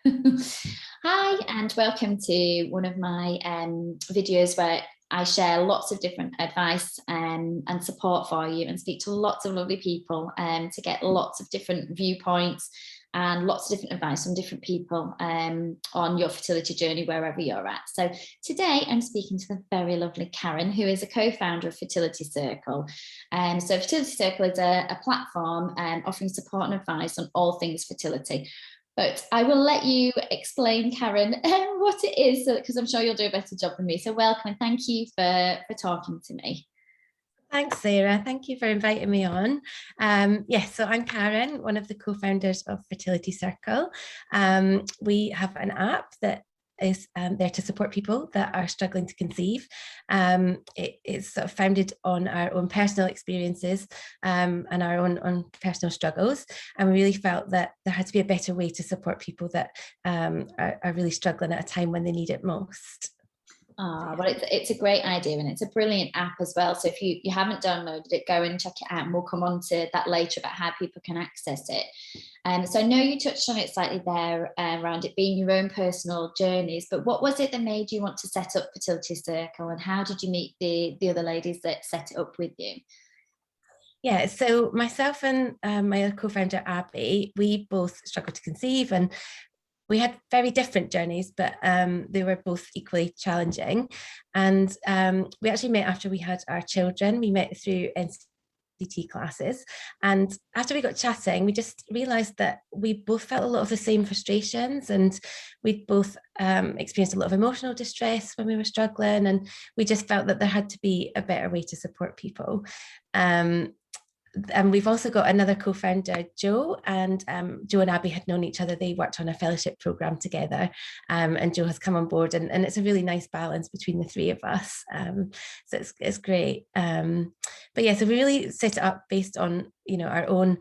Hi, and welcome to one of my videos where I share lots of different advice and support for you and speak to lots of lovely people to get lots of different viewpoints and lots of different advice from different people on your fertility journey, wherever you're at. So today I'm speaking to the very lovely Karen, who is a co-founder of Fertility Circle. So Fertility Circle is a platform offering support and advice on all things fertility. But I will let you explain, Karen, what it is, because I'm sure you'll do a better job than me. So welcome and thank you for talking to me. Thanks, Sarah. Thank you for inviting me on. Yes, so I'm Karen, one of the co-founders of Fertility Circle. We have an app that is there to support people that are struggling to conceive. It is sort of founded on our own personal experiences and our own personal struggles. And we really felt that there had to be a better way to support people that are really struggling at a time when they need it most. Well, it's a great idea and it's a brilliant app as well. So if you haven't downloaded it, go and check it out, and we'll come on to that later about how people can access it. So I know you touched on it slightly there around it being your own personal journeys, but what was it that made you want to set up Fertility Circle, and how did you meet the other ladies that set it up with you? Yeah, so myself and my other co-founder Abby, we both struggled to conceive, and we had very different journeys, but they were both equally challenging. And we actually met after we had our children. We met through NCT classes. And after we got chatting, we just realized that we both felt a lot of the same frustrations, and we'd both experienced a lot of emotional distress when we were struggling. And we just felt that there had to be a better way to support people. And we've also got another co-founder, Joe, and Joe and Abby had known each other. They worked on a fellowship program together, and Joe has come on board, and it's a really nice balance between the three of us. So it's great. But yeah, so we really set it up based on our own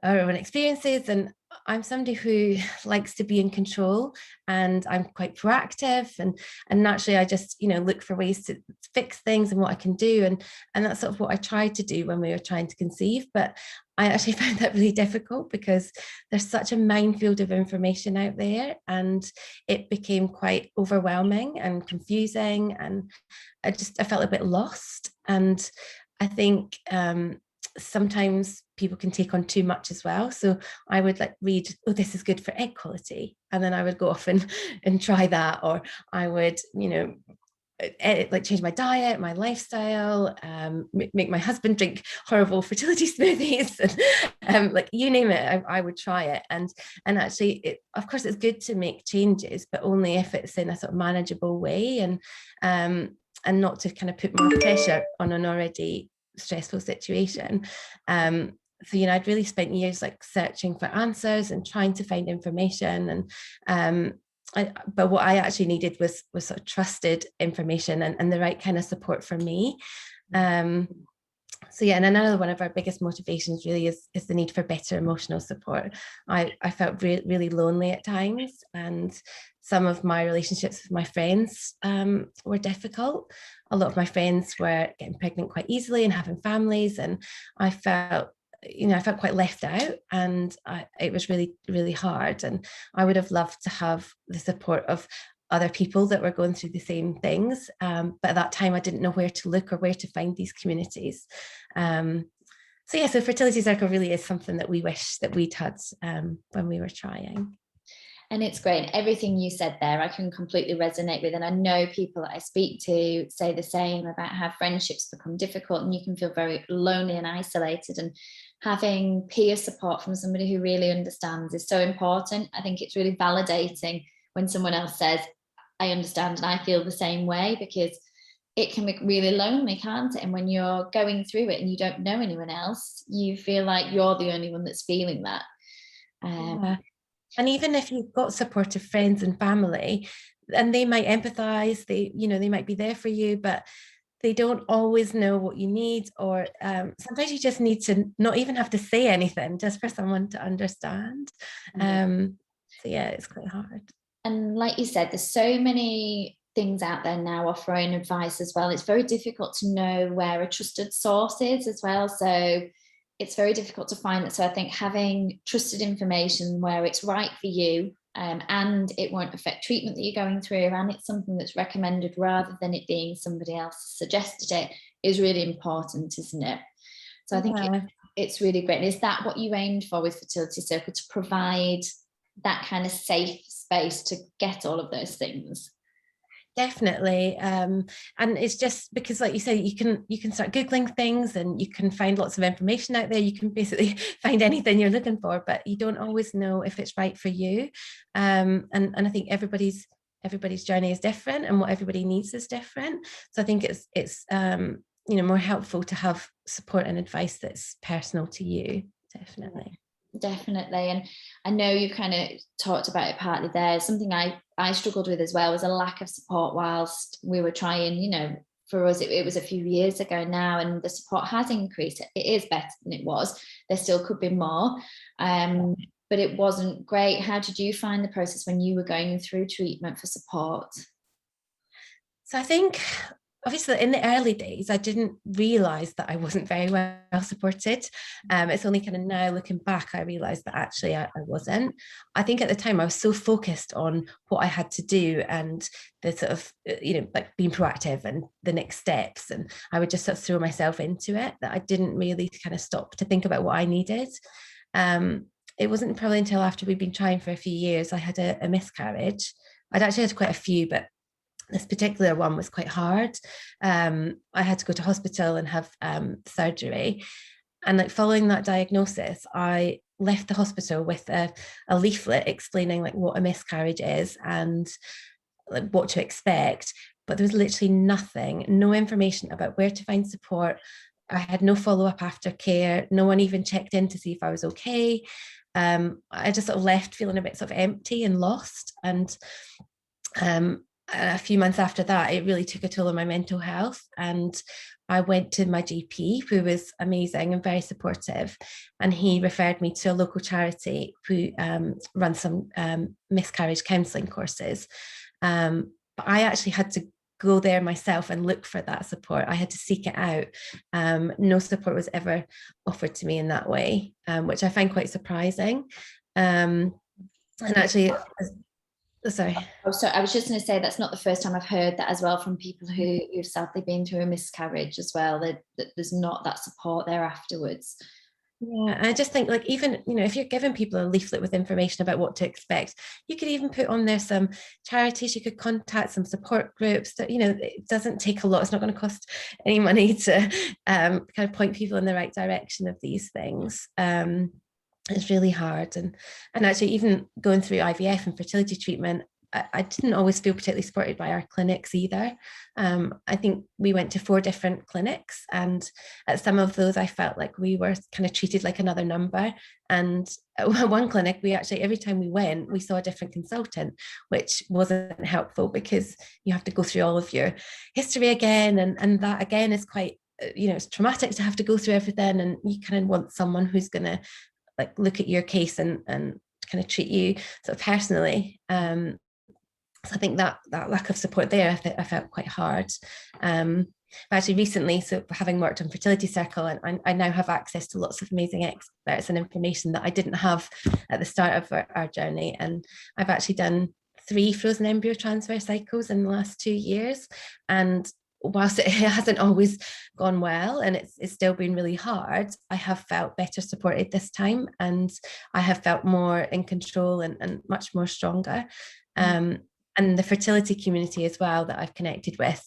experiences. And I'm somebody who likes to be in control, and I'm quite proactive, and naturally I just look for ways to fix things and what I can do, and that's sort of what I tried to do when we were trying to conceive. But I actually found that really difficult because there's such a minefield of information out there, and it became quite overwhelming and confusing, and I felt a bit lost. And I think sometimes people can take on too much as well. So I would read, oh, this is good for egg quality, and then I would go off and try that, or I would change my diet, my lifestyle, make my husband drink horrible fertility smoothies, and you name it, I would try it. And actually, of course, it's good to make changes, but only if it's in a sort of manageable way, and not to kind of put more pressure on an already stressful situation. So I'd really spent years searching for answers and trying to find information, and but what I actually needed was sort of trusted information and the right kind of support for me. So yeah, and another one of our biggest motivations really is the need for better emotional support. I felt really lonely at times, and some of my relationships with my friends were difficult. A lot of my friends were getting pregnant quite easily and having families, and I felt quite left out, and it was really, really hard. And I would have loved to have the support of other people that were going through the same things. But at that time, I didn't know where to look or where to find these communities. So yeah, so Fertility Circle really is something that we wish that we'd had when we were trying. And it's great. Everything you said there, I can completely resonate with. And I know people that I speak to say the same about how friendships become difficult and you can feel very lonely and isolated. And having peer support from somebody who really understands is so important. I think it's really validating when someone else says, I understand and I feel the same way, because it can be really lonely, can't it? And when you're going through it and you don't know anyone else, you feel like you're the only one that's feeling that. Yeah. And even if you've got supportive friends and family, and they might empathize, they might be there for you, but they don't always know what you need, or sometimes you just need to not even have to say anything just for someone to understand. So yeah, it's quite hard. And like you said, there's so many things out there now offering advice as well. It's very difficult to know where a trusted source is as well. So it's very difficult to find it. So I think having trusted information where it's right for you and it won't affect treatment that you're going through, and it's something that's recommended rather than it being somebody else suggested it, is really important, isn't it? So I think it's really great. And is that what you aimed for with Fertility Circle, to provide that kind of safe space to get all of those things? Definitely. And it's just because, like you say, you can start Googling things and you can find lots of information out there. You can basically find anything you're looking for, but you don't always know if it's right for you. And I think everybody's journey is different, and what everybody needs is different. So I think it's more helpful to have support and advice that's personal to you. Definitely. And I know you've kind of talked about it partly there. Something I struggled with as well was a lack of support whilst we were trying. For us, it was a few years ago now, and the support has increased. It is better than it was. There still could be more, but it wasn't great. How did you find the process when you were going through treatment for support? So I think, obviously, in the early days, I didn't realise that I wasn't very well supported. It's only kind of now, looking back, I realised that actually I wasn't. I think at the time I was so focused on what I had to do and the sort of, like being proactive and the next steps, and I would just sort of throw myself into it, that I didn't really kind of stop to think about what I needed. It wasn't probably until after we'd been trying for a few years, I had a miscarriage. I'd actually had quite a few, but this particular one was quite hard. I had to go to hospital and have surgery. And like following that diagnosis, I left the hospital with a leaflet explaining like what a miscarriage is and like what to expect. But there was literally nothing, no information about where to find support. I had no follow-up aftercare. No one even checked in to see if I was okay. I just sort of left feeling a bit sort of empty and lost. And a few months after that, it really took a toll on my mental health. And I went to my GP, who was amazing and very supportive. And he referred me to a local charity who runs some miscarriage counselling courses. But I actually had to go there myself and look for that support. I had to seek it out. No support was ever offered to me in that way, which I find quite surprising. And actually, sorry. Oh, so I was just going to say that's not the first time I've heard that as well from people who've sadly been through a miscarriage as well, that there's not that support there afterwards. Yeah, I just think, like, even, if you're giving people a leaflet with information about what to expect, you could even put on there some charities you could contact, some support groups that, it doesn't take a lot. It's not going to cost any money to kind of point people in the right direction of these things. It's really hard. And actually, even going through IVF and fertility treatment, I didn't always feel particularly supported by our clinics either. I think we went to 4 different clinics, and at some of those I felt like we were kind of treated like another number. And at one clinic, we actually, every time we went, we saw a different consultant, which wasn't helpful because you have to go through all of your history again, and that again is quite, it's traumatic to have to go through everything, and you kind of want someone who's going to like look at your case and kind of treat you sort of personally. So I think that lack of support there, I felt quite hard. Actually recently, so having worked on Fertility Circle, and I now have access to lots of amazing experts and information that I didn't have at the start of our journey. And I've actually done 3 frozen embryo transfer cycles in the last 2 years. And whilst it hasn't always gone well and it's still been really hard, I have felt better supported this time, and I have felt more in control and much more stronger. And the fertility community as well that I've connected with,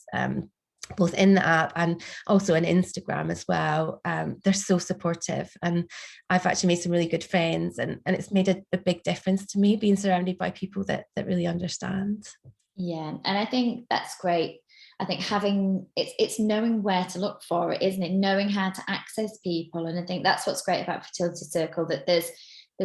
both in the app and also on Instagram as well, they're so supportive, and I've actually made some really good friends, and it's made a big difference to me being surrounded by people that really understand. Yeah, and I think that's great. I think it's knowing where to look for it, isn't it? Knowing how to access people. And I think that's what's great about Fertility Circle, that there's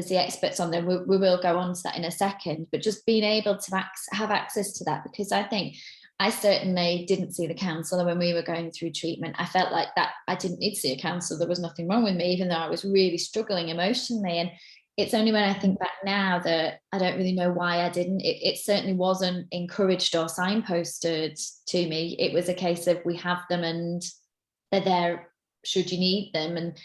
the experts on there. We will go on to that in a second, but just being able to have access to that, because I think I certainly didn't see the counsellor when we were going through treatment. I felt like that I didn't need to see a counsellor. There was nothing wrong with me, even though I was really struggling emotionally. And it's only when I think back now that I don't really know why I didn't. It certainly wasn't encouraged or signposted to me. It was a case of, we have them and they're there should you need them. And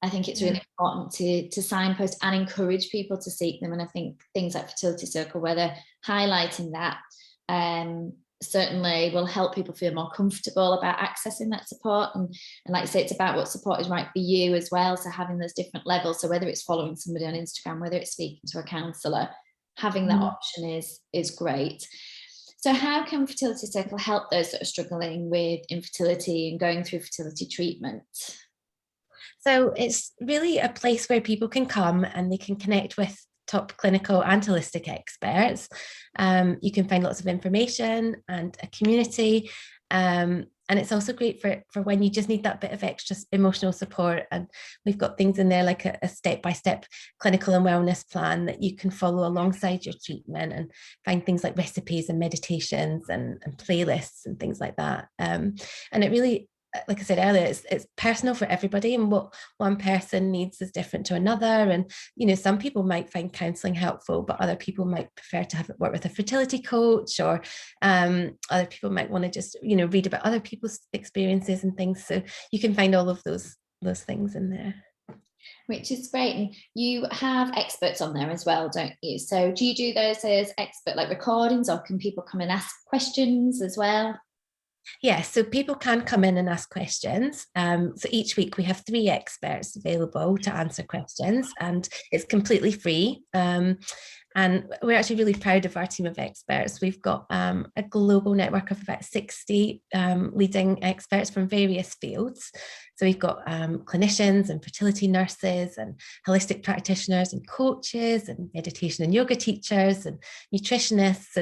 I think it's really important to signpost and encourage people to seek them. And I think things like Fertility Circle, where they're highlighting that, certainly will help people feel more comfortable about accessing that support. And like I say, it's about what support is right for you as well. So having those different levels. So whether it's following somebody on Instagram, whether it's speaking to a counsellor, having that option is great. So how can Fertility Circle help those that are struggling with infertility and going through fertility treatment? So it's really a place where people can come and they can connect with top clinical and holistic experts. You can find lots of information and a community. And it's also great for when you just need that bit of extra emotional support. And we've got things in there like a step-by-step clinical and wellness plan that you can follow alongside your treatment, and find things like recipes and meditations and playlists and things like that. And it really, like I said earlier, it's personal for everybody, and what one person needs is different to another. And some people might find counselling helpful, but other people might prefer to have it work with a fertility coach, or other people might want to just read about other people's experiences and things. So you can find all of those things in there, which is great. And you have experts on there as well, don't you? So do you do those as expert like recordings, or can people come and ask questions as well? Yeah, so people can come in and ask questions. So each week we have 3 experts available to answer questions, and it's completely free. And we're actually really proud of our team of experts. We've got a global network of about 60 leading experts from various fields. So we've got clinicians and fertility nurses and holistic practitioners and coaches and meditation and yoga teachers and nutritionists.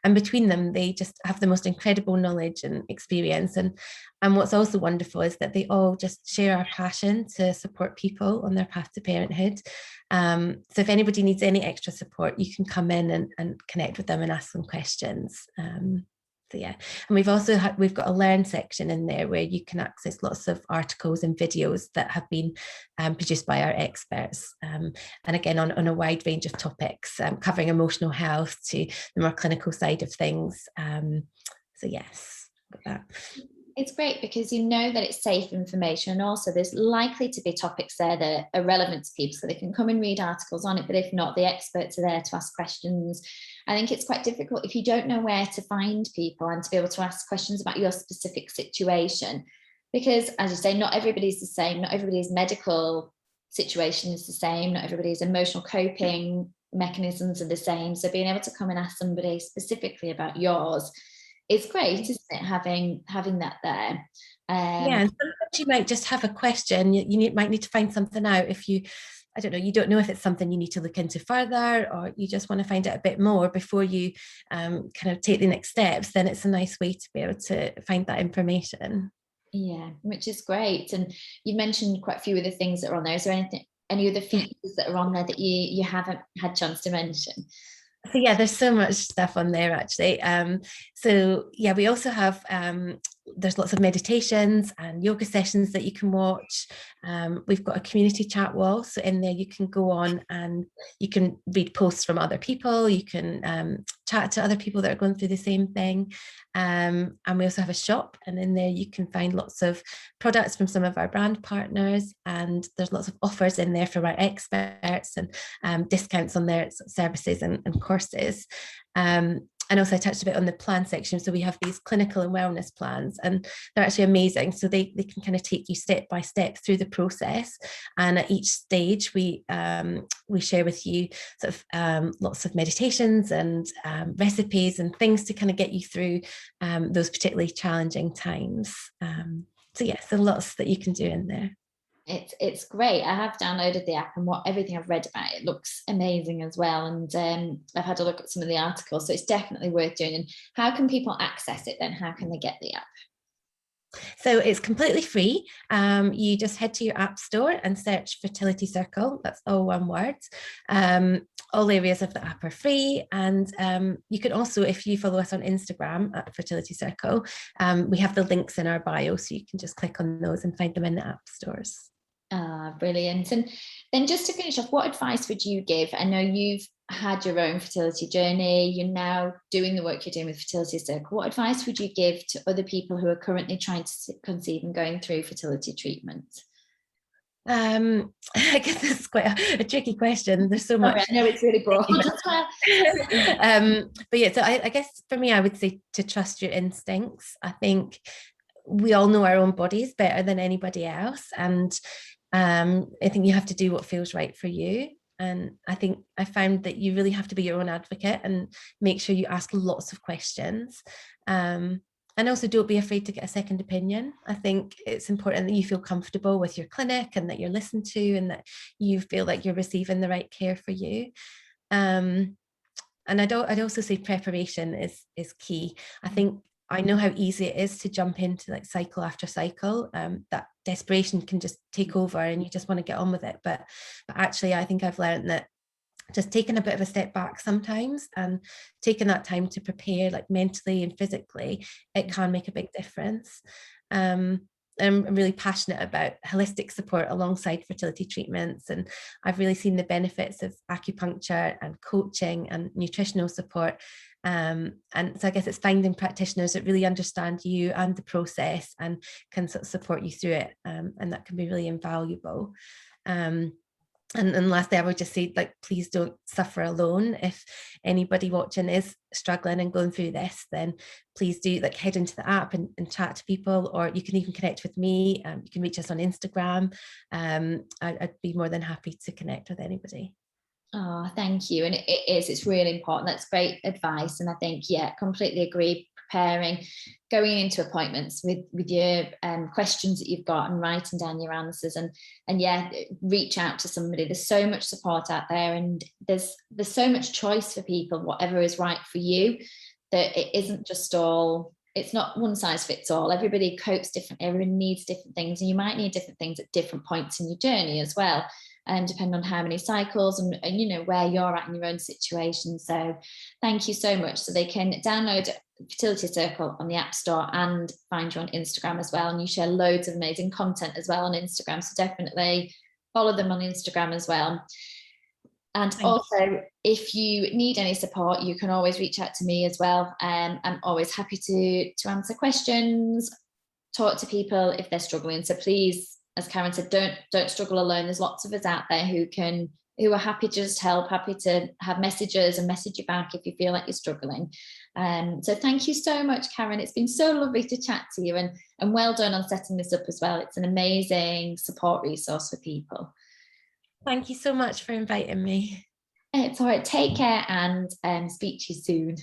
And between them, they just have the most incredible knowledge and experience. And what's also wonderful is that they all just share our passion to support people on their path to parenthood. So if anybody needs any extra support, you can come in and connect with them and ask them questions. So yeah, and we've got a learn section in there where you can access lots of articles and videos that have been produced by our experts, and again on a wide range of topics, covering emotional health to the more clinical side of things. So yes, got that. It's great because you know that it's safe information, and also there's likely to be topics there that are relevant to people, so they can come and read articles on it. But if not, the experts are there to ask questions. I think it's quite difficult if you don't know where to find people and to be able to ask questions about your specific situation, because as you say, not everybody's the same, not everybody's medical situation is the same, not everybody's emotional coping mechanisms are the same. So being able to come and ask somebody specifically about yours, it's great, isn't it, having that there. Yeah, and sometimes you might just have a question. You might need to find something out. If you don't know if it's something you need to look into further, or you just want to find out a bit more before you kind of take the next steps, then it's a nice way to be able to find that information. Yeah, which is great. And you mentioned quite a few of the things that are on there. Is there any other features that are on there that you haven't had a chance to mention? So yeah, there's so much stuff on there actually. So yeah, we also have there's lots of meditations and yoga sessions that you can watch. We've got a community chat wall, so in there you can go on and you can read posts from other people. You can chat to other people that are going through the same thing. And we also have a shop, and in there you can find lots of products from some of our brand partners, and there's lots of offers in there from our experts, and discounts on their services and courses. And also I touched a bit on the plan section. So we have these clinical and wellness plans, and they're actually amazing. So they can kind of take you step by step through the process. And at each stage, we share with you sort of lots of meditations and recipes and things to kind of get you through those particularly challenging times. So yes, there are lots that you can do in there. It's great. I have downloaded the app, and everything I've read about it looks amazing as well. And I've had a look at some of the articles, so it's definitely worth doing. And how can people access it then? How can they get the app? So it's completely free. You just head to your app store and search Fertility Circle. That's all one word. All areas of the app are free. And you can also, if you follow us on Instagram at Fertility Circle, we have the links in our bio, so you can just click on those and find them in the app stores. Brilliant. And then just to finish off, what advice would you give? I know you've had your own fertility journey, you're now doing the work you're doing with Fertility Circle. What advice would you give to other people who are currently trying to conceive and going through fertility treatment? I guess this is quite a tricky question. There's so much. I know it's really broad. But yeah, so I guess for me, I would say to trust your instincts. I think we all know our own bodies better than anybody else. And I think you have to do what feels right for you. And I think I found that you really have to be your own advocate and make sure you ask lots of questions. And also don't be afraid to get a second opinion. I think it's important that you feel comfortable with your clinic and that you're listened to and that you feel like you're receiving the right care for you. And I'd also say preparation is key. I think I know how easy it is to jump into like cycle after cycle. That desperation can just take over and you just want to get on with it. But actually, I think I've learned that just taking a bit of a step back sometimes and taking that time to prepare like mentally and physically, it can make a big difference. I'm really passionate about holistic support alongside fertility treatments, and I've really seen the benefits of acupuncture and coaching and nutritional support. And so I guess it's finding practitioners that really understand you and the process and can sort of support you through it, and that can be really invaluable. And lastly, I would just say, like, please don't suffer alone. If anybody watching is struggling and going through this, then please do like head into the app and chat to people, or you can even connect with me. You can reach us on Instagram. I'd be more than happy to connect with anybody. Oh, thank you. And it's really important. That's great advice. And I think, yeah, completely agree. Preparing, going into appointments with your questions that you've got and writing down your answers, and yeah, reach out to somebody. There's so much support out there, and there's so much choice for people, whatever is right for you, that it isn't just all, it's not one size fits all. Everybody copes differently, everyone needs different things, and you might need different things at different points in your journey as well, and depending on how many cycles and you know where you're at in your own situation. So thank you so much. So they can download Fertility Circle on the App Store and find you on Instagram as well, and you share loads of amazing content as well on Instagram, so definitely follow them on Instagram as well. And also, if you need any support, you can always reach out to me as well. I'm always happy to answer questions, talk to people if they're struggling. So please, as Karen said, don't struggle alone. There's lots of us out there who are happy to just help, happy to have messages and message you back if you feel like you're struggling. So thank you so much, Karen. It's been so lovely to chat to you, and well done on setting this up as well. It's an amazing support resource for people. Thank you so much for inviting me. It's all right. Take care and speak to you soon.